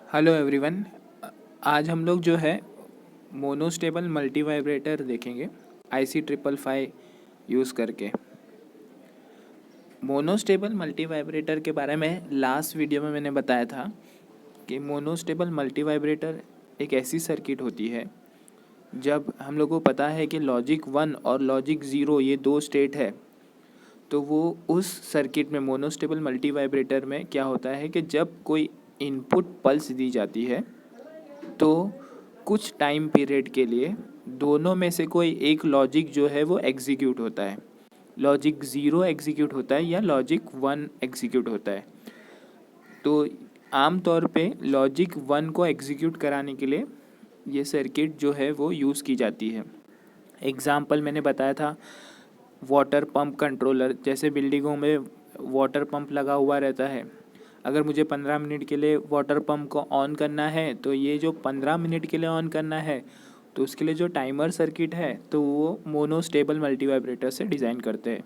Hello everyone. आज हम लोग जो है मोनोस्टेबल मल्टी वाइब्रेटर देखेंगे IC 555 यूज़ करके। मोनोस्टेबल मल्टी वाइब्रेटर के बारे में लास्ट वीडियो में मैंने बताया था कि मोनोस्टेबल मल्टी वाइब्रेटर एक ऐसी सर्किट होती है जब हम लोग को पता है कि लॉजिक 1 और लॉजिक 0 ये दो स्टेट है, तो वो उस सर्किट में मोनोस्टेबल मल्टी वाइब्रेटर में क्या होता है कि जब कोई इनपुट पल्स दी जाती है तो कुछ टाइम पीरियड के लिए दोनों में से कोई एक लॉजिक जो है वो एग्जीक्यूट होता है। लॉजिक 0 एग्जीक्यूट होता है या लॉजिक 1 एग्जीक्यूट होता है। तो आम तौर पे लॉजिक 1 को एग्जीक्यूट कराने के लिए ये सर्किट जो है वो यूज़ की जाती है। एग्ज़ाम्पल मैंने बताया था वाटर पंप कंट्रोलर, जैसे बिल्डिंगों में वाटर पंप लगा हुआ रहता है। अगर मुझे 15 मिनट के लिए वाटर पंप को ऑन करना है तो ये जो 15 मिनट के लिए ऑन करना है तो उसके लिए जो टाइमर सर्किट है तो वो मोनोस्टेबल मल्टी वाइब्रेटर से डिज़ाइन करते हैं।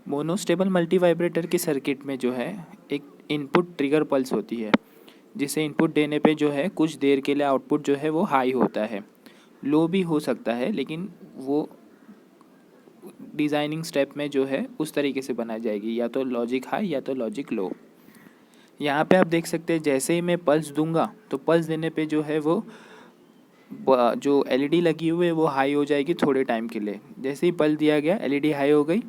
मोनोस्टेबल मल्टी वाइब्रेटर की सर्किट में जो है एक इनपुट ट्रिगर पल्स होती है, जिसे इनपुट देने पे जो है कुछ देर के लिए आउटपुट जो है वो हाई होता है, लो भी हो सकता है, लेकिन वो डिज़ाइनिंग स्टेप में जो है उस तरीके से बनाई जाएगी, या तो लॉजिक हाई या तो लॉजिक लो। यहाँ पे आप देख सकते हैं जैसे ही मैं पल्स दूंगा तो पल्स देने पे जो है वो जो LED लगी हुई है वो हाई हो जाएगी थोड़े टाइम के लिए। जैसे ही पल्स दिया गया LED हाई हो गई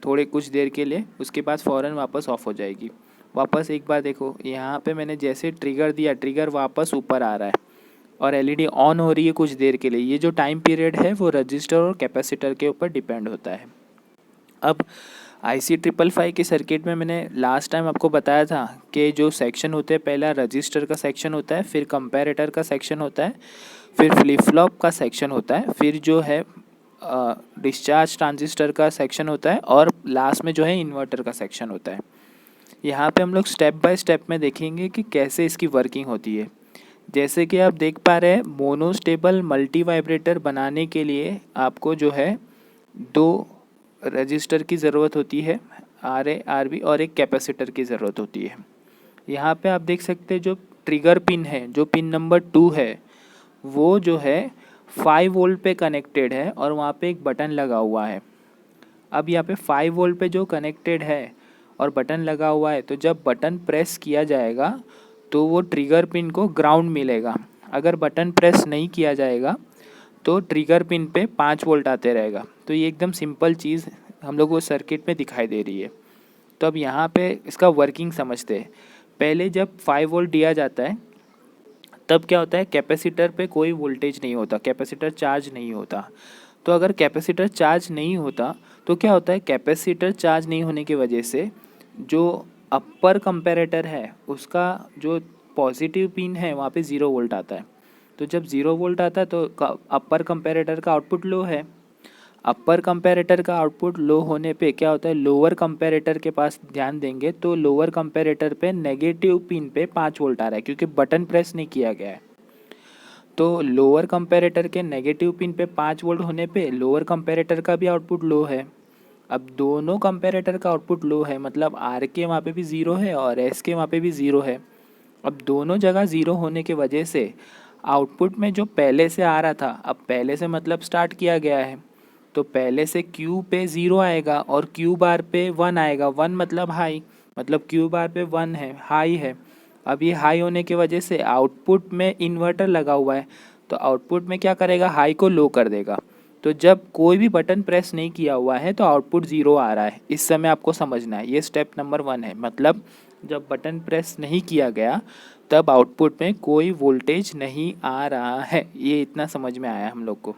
थोड़े कुछ देर के लिए, उसके बाद फ़ौरन वापस ऑफ हो जाएगी। वापस एक बार देखो, यहाँ पे मैंने जैसे ट्रिगर दिया, ट्रिगर वापस ऊपर आ रहा है और LED ऑन हो रही है कुछ देर के लिए। ये जो टाइम पीरियड है वो रजिस्टर और कैपेसिटर के ऊपर डिपेंड होता है। अब IC 555 के सर्किट में मैंने लास्ट टाइम आपको बताया था कि जो सेक्शन होते हैं, पहला रजिस्टर का सेक्शन होता है, फिर कंपैरेटर का सेक्शन होता है, फिर फ्लिप फ्लॉप का सेक्शन होता है, फिर जो है डिस्चार्ज ट्रांजिस्टर का सेक्शन होता है, और लास्ट में जो है इन्वर्टर का सेक्शन होता है। यहाँ पे हम लोग स्टेप बाय स्टेप में देखेंगे कि कैसे इसकी वर्किंग होती है। जैसे कि आप देख पा रहे हैं, मोनोस्टेबल मल्टी वाइब्रेटर बनाने के लिए आपको जो है दो रजिस्टर की ज़रूरत होती है, RA RB, और एक कैपेसिटर की ज़रूरत होती है। यहाँ पे आप देख सकते हैं जो ट्रिगर पिन है, जो पिन नंबर 2 है, वो जो है 5 वोल्ट पे कनेक्टेड है और वहाँ पे एक बटन लगा हुआ है। अब यहाँ पे 5 वोल्ट पे जो कनेक्टेड है और बटन लगा हुआ है, तो जब बटन प्रेस किया जाएगा तो वो ट्रिगर पिन को ग्राउंड मिलेगा। अगर बटन प्रेस नहीं किया जाएगा तो ट्रिगर पिन पे 5 वोल्ट आते रहेगा। तो ये एकदम सिंपल चीज़ हम लोग को सर्किट में दिखाई दे रही है। तो अब यहाँ पे इसका वर्किंग समझते हैं। पहले जब 5 वोल्ट दिया जाता है तब क्या होता है, कैपेसिटर पे कोई वोल्टेज नहीं होता, कैपेसिटर चार्ज नहीं होता। तो अगर कैपेसिटर चार्ज नहीं होता तो क्या होता है, कैपेसिटर चार्ज नहीं होने की वजह से जो अपर कंपैरेटर है उसका जो पॉजिटिव पिन है वहाँ पे 0 वोल्ट आता है। तो जब 0 वोल्ट आता है तो अपर कंपैरेटर का आउटपुट लो है। अपर कंपैरेटर का आउटपुट लो होने पे क्या होता है, लोअर कंपैरेटर के पास ध्यान देंगे तो लोअर कंपैरेटर पे नेगेटिव पिन पे 5 वोल्ट आ रहा है, क्योंकि बटन प्रेस नहीं किया गया है। तो लोअर कंपैरेटर के नेगेटिव पिन पे 5 वोल्ट होने पे लोअर कंपैरेटर का भी आउटपुट लो है। अब दोनों कंपैरेटर का आउटपुट लो है, मतलब आर के वहाँ पे भी 0 है और एस के वहाँ पे भी 0 है। अब दोनों जगह 0 होने की वजह से आउटपुट में जो पहले से आ रहा था, अब पहले से मतलब स्टार्ट किया गया है, तो पहले से Q पे 0 आएगा और Q बार पे 1 आएगा। 1 मतलब हाई, मतलब Q बार पे 1 है, हाई है। अब ये हाई होने की वजह से आउटपुट में इन्वर्टर लगा हुआ है, तो आउटपुट में क्या करेगा, हाई को लो कर देगा। तो जब कोई भी बटन प्रेस नहीं किया हुआ है तो आउटपुट 0 आ रहा है। इस समय आपको समझना है, ये स्टेप नंबर 1 है। मतलब जब बटन प्रेस नहीं किया गया तब आउटपुट में कोई वोल्टेज नहीं आ रहा है। ये इतना समझ में आया हम लोग को।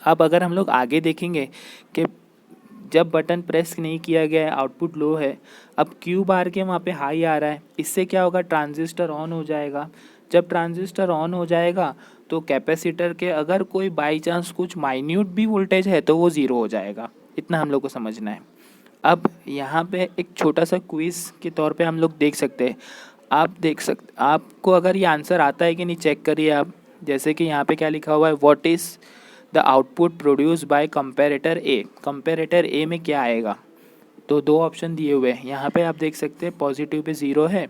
अब अगर हम लोग आगे देखेंगे कि जब बटन प्रेस नहीं किया गया है, आउटपुट लो है, अब Q बार के वहाँ पे हाई आ रहा है, इससे क्या होगा, ट्रांजिस्टर ऑन हो जाएगा। जब ट्रांजिस्टर ऑन हो जाएगा तो कैपेसिटर के अगर कोई बाई चांस कुछ माइन्यूट भी वोल्टेज है तो वो 0 हो जाएगा। इतना हम लोग को समझना है। अब यहाँ पे एक छोटा सा क्विज़ के तौर पे हम लोग देख सकते हैं। आपको अगर ये आंसर आता है कि नहीं चेक करिए आप। जैसे कि यहाँ पे क्या लिखा हुआ है, what is the output produce by comparator A. Comparator A में क्या आएगा, तो दो ऑप्शन दिए हुए हैं। यहाँ पे आप देख सकते हैं पॉजिटिव पे 0 है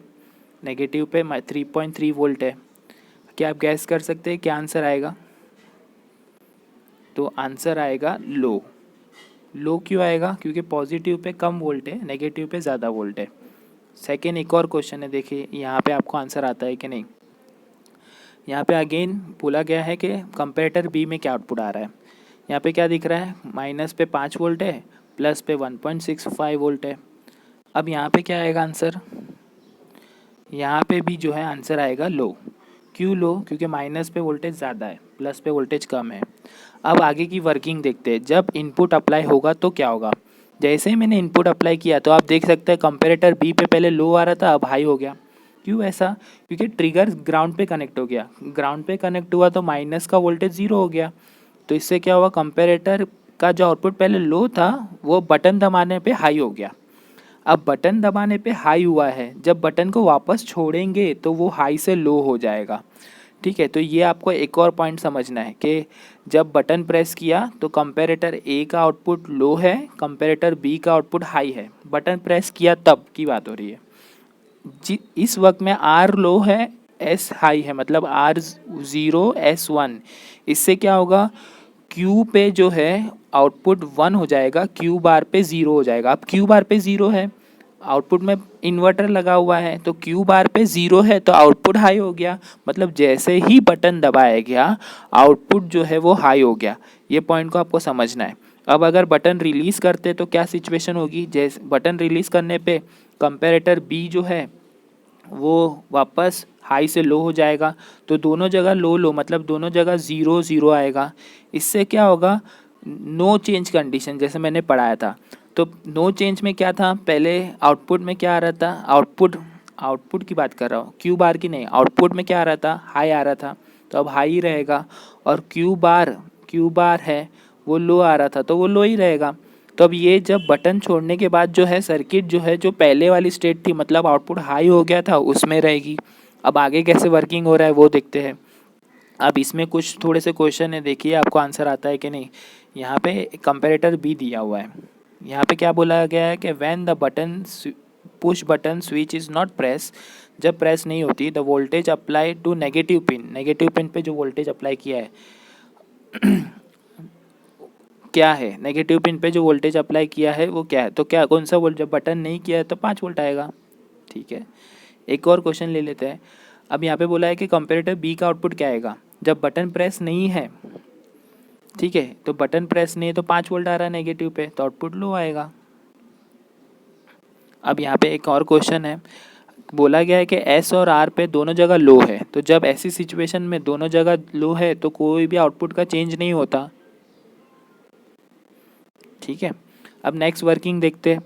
नेगेटिव पे 3.3 वोल्ट है। क्या आप गैस कर सकते हैं क्या आंसर आएगा? तो आंसर आएगा लो। लो क्यों आएगा? क्योंकि पॉजिटिव पे कम वोल्ट है, नेगेटिव पे ज़्यादा वोल्ट है। सेकेंड एक और क्वेश्चन है, देखिए यहाँ पे आपको आंसर आता है कि नहीं। यहाँ पे अगेन बोला गया है कि कंपैरेटर बी में क्या आउटपुट आ रहा है। यहाँ पे क्या दिख रहा है, माइनस पे 5 वोल्ट है, प्लस पे 1.65 वोल्ट है। अब यहाँ पे क्या आएगा आंसर? यहाँ पे भी जो है आंसर आएगा लो। क्यों लो? क्योंकि माइनस पे वोल्टेज ज़्यादा है, प्लस पे वोल्टेज कम है। अब आगे की वर्किंग देखते हैं। जब इनपुट अप्लाई होगा तो क्या होगा। जैसे ही मैंने इनपुट अप्लाई किया तो आप देख सकते हैं कंपैरेटर बी पे पहले लो आ रहा था, अब हाई हो गया। क्यों ऐसा? क्योंकि ट्रिगर ग्राउंड पे कनेक्ट हो गया। ग्राउंड पे कनेक्ट हुआ तो माइनस का वोल्टेज ज़ीरो हो गया। तो इससे क्या हुआ, कंपैरेटर का जो आउटपुट पहले लो था वो बटन दबाने पे हाई हो गया। अब बटन दबाने पे हाई हुआ है, जब बटन को वापस छोड़ेंगे तो वो हाई से लो हो जाएगा। ठीक है, तो ये आपको एक और पॉइंट समझना है कि जब बटन प्रेस किया तो कंपैरेटर ए का आउटपुट लो है, कंपैरेटर बी का आउटपुट हाई है। बटन प्रेस किया तब की बात हो रही है जी। इस वक्त में आर लो है, एस हाई है, मतलब आर 0 एस 1। इससे क्या होगा, क्यू पे जो है आउटपुट 1 हो जाएगा, क्यू बार पे 0 हो जाएगा। अब क्यू बार पे 0 है, आउटपुट में इन्वर्टर लगा हुआ है, तो क्यू बार पे 0 है तो आउटपुट हाई हो गया। मतलब जैसे ही बटन दबाया गया आउटपुट जो है वो हाई हो गया। ये पॉइंट को आपको समझना है। अब अगर बटन रिलीज़ करते तो क्या सिचुएशन होगी। जैसे बटन रिलीज़ करने पे कंपैरेटर बी जो है वो वापस हाई से लो हो जाएगा। तो दोनों जगह लो लो, मतलब दोनों जगह 0 0 आएगा। इससे क्या होगा, नो चेंज कंडीशन जैसे मैंने पढ़ाया था। तो नो चेंज में क्या था, पहले आउटपुट में क्या आ रहा था, आउटपुट की बात कर रहा हूँ, क्यू बार की नहीं। आउटपुट में क्या आ रहा था, हाई आ रहा था, तो अब हाई रहेगा। और क्यू बार है वो लो आ रहा था, तो वो लो ही रहेगा। तो अब ये जब बटन छोड़ने के बाद जो है सर्किट जो है, जो पहले वाली स्टेट थी, मतलब आउटपुट हाई हो गया था, उसमें रहेगी। अब आगे कैसे वर्किंग हो रहा है वो देखते हैं। अब इसमें कुछ थोड़े से क्वेश्चन है, देखिए आपको आंसर आता है कि नहीं। यहाँ पे कंपैरेटर बी दिया हुआ है। यहाँ पे क्या बोला गया है कि when the button push button switch is not press, जब प्रेस नहीं होती the voltage apply to negative pin पे जो वोल्टेज अप्लाई किया है क्या है, नेगेटिव पिन पे जो वोल्टेज अप्लाई किया है वो क्या है। तो क्या कौन सा वोल्ट, जब बटन नहीं किया है तो 5 वोल्ट आएगा। ठीक है, एक और क्वेश्चन ले लेते हैं। अब यहाँ पे बोला है कि कंपैरेटर बी का आउटपुट क्या आएगा जब बटन प्रेस नहीं है। ठीक है, तो बटन प्रेस नहीं है तो 5 वोल्ट आ रहा है नेगेटिव पे, तो आउटपुट लो आएगा। अब यहाँ पे एक और क्वेश्चन है, बोला गया है कि एस और आर पे दोनों जगह लो है। तो जब ऐसी सिचुएशन में दोनों जगह लो है तो कोई भी आउटपुट का चेंज नहीं होता। ठीक है, अब नेक्स्ट वर्किंग देखते हैं।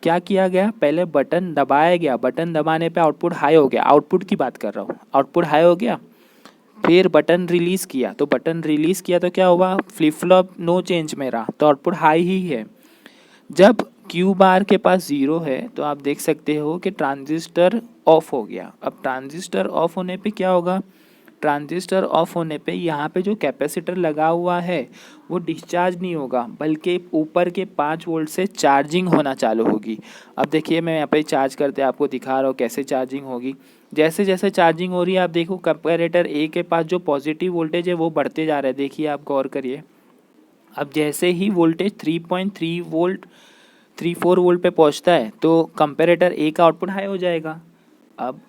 क्या किया गया, पहले बटन दबाया गया, बटन दबाने पे आउटपुट हाई हो गया, आउटपुट की बात कर रहा हूँ, आउटपुट हाई हो गया। फिर बटन रिलीज़ किया, तो बटन रिलीज़ किया तो क्या हुआ, फ्लिप फ्लॉप नो चेंज में रहा, तो आउटपुट हाई ही है। जब क्यू बार के पास 0 है तो आप देख सकते हो कि ट्रांजिस्टर ऑफ हो गया। अब ट्रांजिस्टर ऑफ होने पे क्या होगा, ट्रांजिस्टर ऑफ होने पे यहाँ पे जो कैपेसिटर लगा हुआ है वो डिस्चार्ज नहीं होगा, बल्कि ऊपर के 5 वोल्ट से चार्जिंग होना चालू होगी। अब देखिए मैं यहाँ पे चार्ज करते आपको दिखा रहा हूँ कैसे चार्जिंग होगी। जैसे जैसे चार्जिंग हो रही है आप देखो कंपैरेटर ए के पास जो पॉजिटिव वोल्टेज है वो बढ़ते जा रहा है। देखिए आप गौर करिए, अब जैसे ही वोल्टेज 3.3 वोल्ट 3.4 वोल्ट पे पहुंचता है तो कंपैरेटर ए का आउटपुट हाई हो जाएगा। अब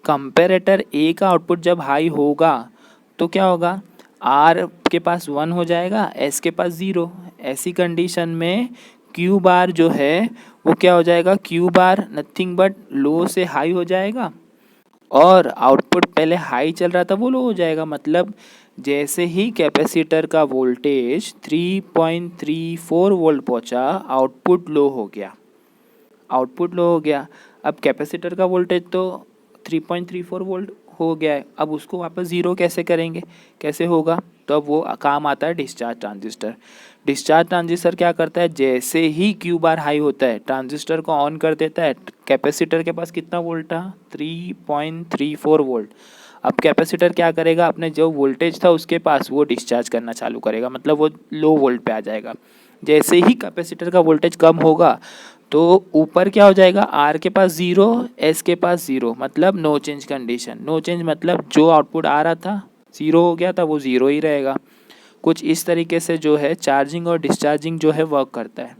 कंपैरेटर ए का आउटपुट जब हाई होगा तो क्या होगा, आर के पास 1 हो जाएगा, एस के पास 0। ऐसी कंडीशन में क्यू बार जो है वो क्या हो जाएगा, क्यू बार नथिंग बट लो से हाई हो जाएगा, और आउटपुट पहले हाई चल रहा था वो लो हो जाएगा। मतलब जैसे ही कैपेसिटर का वोल्टेज 3.34 वोल्ट पहुंचा आउटपुट लो हो गया, आउटपुट लो हो गया। अब कैपेसिटर का वोल्टेज तो 3.34 वोल्ट हो गया है, अब उसको वापस ज़ीरो कैसे करेंगे, कैसे होगा, तो अब वो काम आता है डिस्चार्ज ट्रांजिस्टर। डिस्चार्ज ट्रांजिस्टर क्या करता है, जैसे ही क्यू बार हाई होता है ट्रांजिस्टर को ऑन कर देता है। कैपेसिटर के पास कितना वोल्ट था, 3.34 वोल्ट। अब कैपेसिटर क्या करेगा, अपने जो वोल्टेज था उसके पास वो डिस्चार्ज करना चालू करेगा, मतलब वो लो वोल्ट पे आ जाएगा। जैसे ही कैपेसिटर का वोल्टेज कम होगा तो ऊपर क्या हो जाएगा, आर के पास 0, एस के पास 0, मतलब no change condition. No change मतलब जो आउटपुट आ रहा था 0 हो गया था, वो 0 ही रहेगा। कुछ इस तरीके से जो है चार्जिंग और डिस्चार्जिंग जो है वर्क करता है।